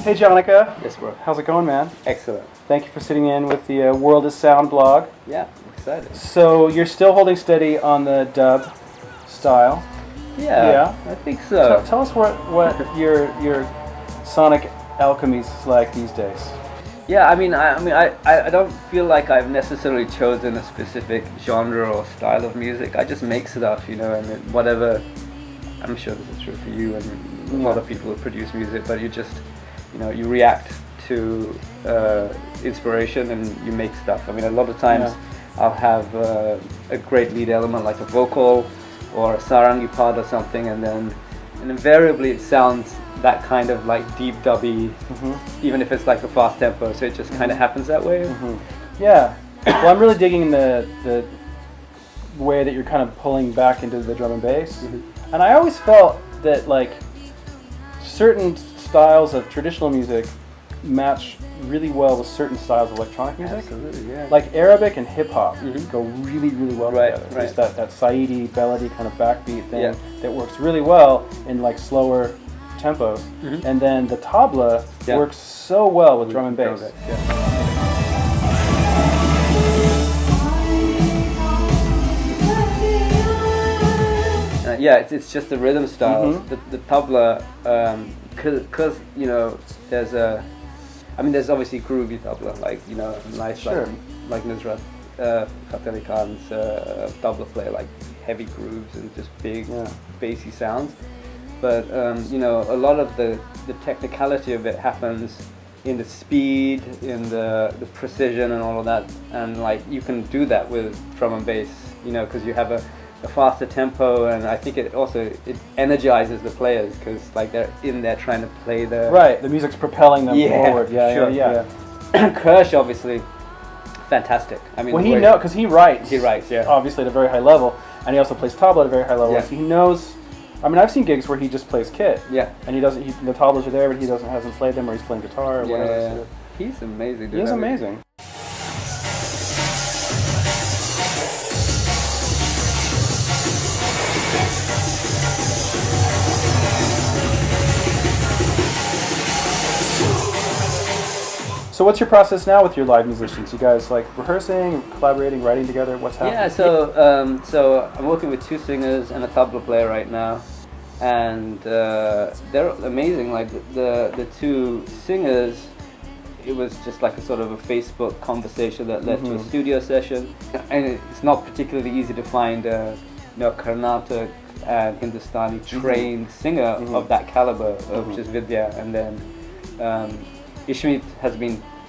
Hey Janaka. Yes, bro. How's it going, man? Excellent. Thank you for sitting in with the World is Sound blog. Yeah, I'm excited. So you're still holding steady on the dub style. Yeah, I think so. Tell us what your sonic alchemy's like these days. Yeah, I don't feel like I've necessarily chosen a specific genre or style of music. I just make stuff, and whatever. I'm sure this is true for you and a lot of people who produce music, but you just, you react to inspiration and you make stuff. I mean, a lot of times I'll have a great lead element like a vocal or a sarangi part or something, and invariably it sounds that kind of like deep dubby, even if it's like a fast tempo. So it just kind of happens that way. Yeah. Well, I'm really digging the way that you're kind of pulling back into the drum and bass, and I always felt that like certain styles of traditional music match really well with certain styles of electronic music. Absolutely, yeah. Like Arabic and hip hop go really, really well together. Right. There's that Saidi melody kind of backbeat thing that works really well in like slower tempos, and then the tabla works so well with drum and bass. It's just the rhythm styles. The tabla, because there's obviously groovy tabla, like nice like Nusrat Fateh Khan's tabla play, like heavy grooves and just big bassy sounds. But a lot of the technicality of it happens in the speed, in the precision and all of that, and like you can do that with drum and bass, because you have a faster tempo, and I think it energizes the players because like they're in there trying to play the music's propelling them forward. Yeah. Kirsch obviously fantastic. I mean, because he writes yeah, obviously at a very high level, and he also plays tabla at a very high level. So he knows. I mean, I've seen gigs where he just plays kit. Yeah. And he doesn't. The tablas are there, but he hasn't played them, or he's playing guitar or whatever. Yeah. He's amazing. Dude. He is amazing. So what's your process now with your live musicians? You guys like rehearsing, collaborating, writing together? What's happening? Yeah, so I'm working with 2 singers and a tabla player right now, and they're amazing. Like the 2 singers, it was just like a sort of a Facebook conversation that led to a studio session, and it's not particularly easy to find Carnatic and Hindustani trained singer of that caliber, which is Vidya, and then. Ishmeet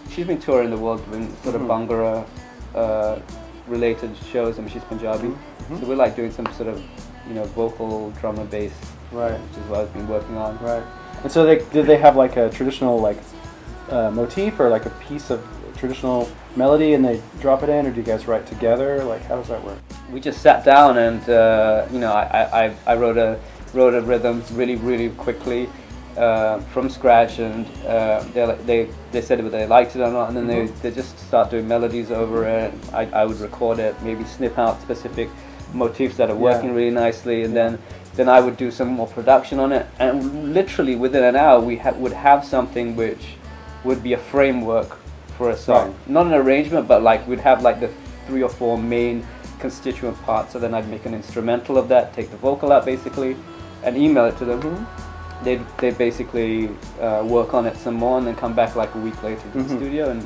she's been touring the world doing sort of Bhangra related shows. I mean, she's Punjabi, so we're like doing some sort of vocal drum and bass, which is what I've been working on. Right. And so did they have like a traditional like motif or like a piece of traditional melody and they drop it in, or do you guys write together? Like how does that work? We just sat down and I wrote a rhythm really quickly. From scratch, and they said whether they liked it or not, and then they just start doing melodies over it. I would record it, maybe snip out specific motifs that are working really nicely, and then I would do some more production on it, and literally within an hour we would have something which would be a framework for a song. Not an arrangement, but like we'd have like the 3 or 4 main constituent parts, so then I'd make an instrumental of that, take the vocal out basically, and email it to them. They basically work on it some more and then come back like a week later to the studio and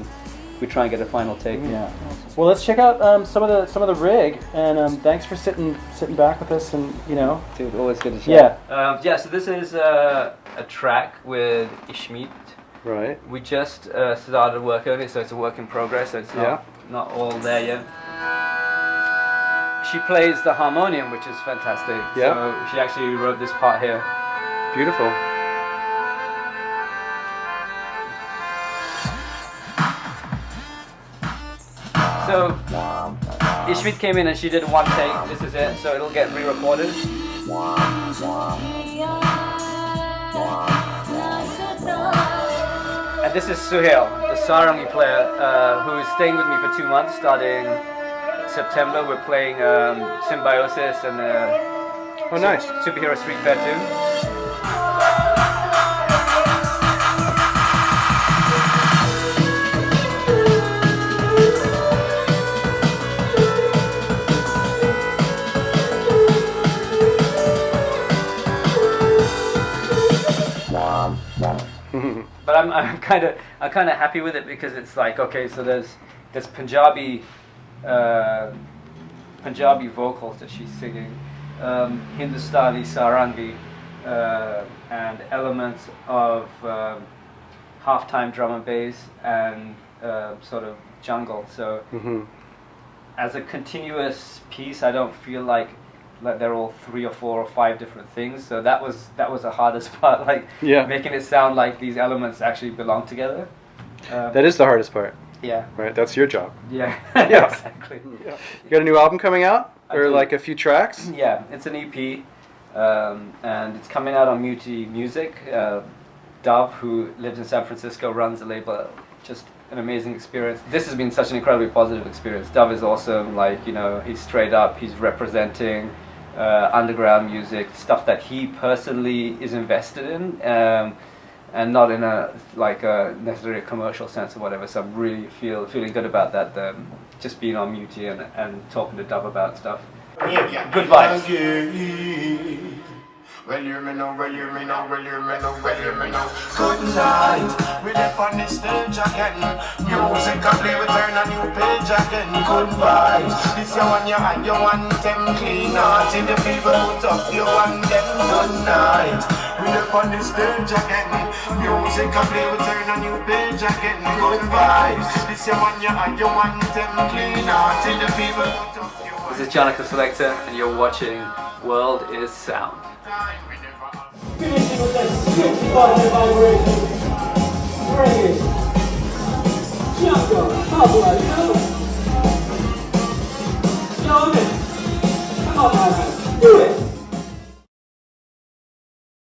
we try and get a final take. Yeah. Well, let's check out some of the rig, and thanks for sitting back with us, and Dude, always good to chat. So this is a track with Ishmeet. Right. We just started work on it, so it's a work in progress. So it's not all there yet. She plays the harmonium, which is fantastic. Yeah. So she actually wrote this part here. Beautiful. So Ishmeet came in and she did 1 take. This is it. So it'll get re-recorded. And this is Suhail, the sarangi player, who is staying with me for 2 months, starting September. We're playing Symbiosis and nice Superhero Street Fair too. but I'm kind of happy with it because it's like, okay, so there's Punjabi vocals that she's singing, Hindustani sarangi, and elements of half-time drum and bass and sort of jungle. So as a continuous piece, I don't feel like they're all 3 or 4 or 5 different things. So that was the hardest part, like making it sound like these elements actually belong together. That is the hardest part. Yeah. Right. That's your job. Yeah. Yeah. Exactly. Yeah. You got a new album coming out, or like a few tracks? Yeah, it's an EP, and it's coming out on Muti Music. Dove, who lives in San Francisco, runs the label. Just an amazing experience. This has been such an incredibly positive experience. Dove is awesome. Like, you know, he's straight up. He's representing underground music, stuff that he personally is invested in, and not in a necessarily a commercial sense or whatever. So I'm really feeling good about that. Just being on Muti and talking to Dove about stuff. Good vibes. Well, you me know. Good night. We left on the stage again. Music and play, we turn a new page again. Good vibes. This you want your hand, you want them clean out. In the people put up, you want them. Good night. We left on the stage again. Music and play, we turn a new page again. Good vibes. This you want your hand, you want them clean out. In the people put up, you want. This is Janaka Selekta, and you're watching World is Sound. Finishing with that sick body vibration. Bring it. Janaka, how do I know? Yo, man. Come on, man.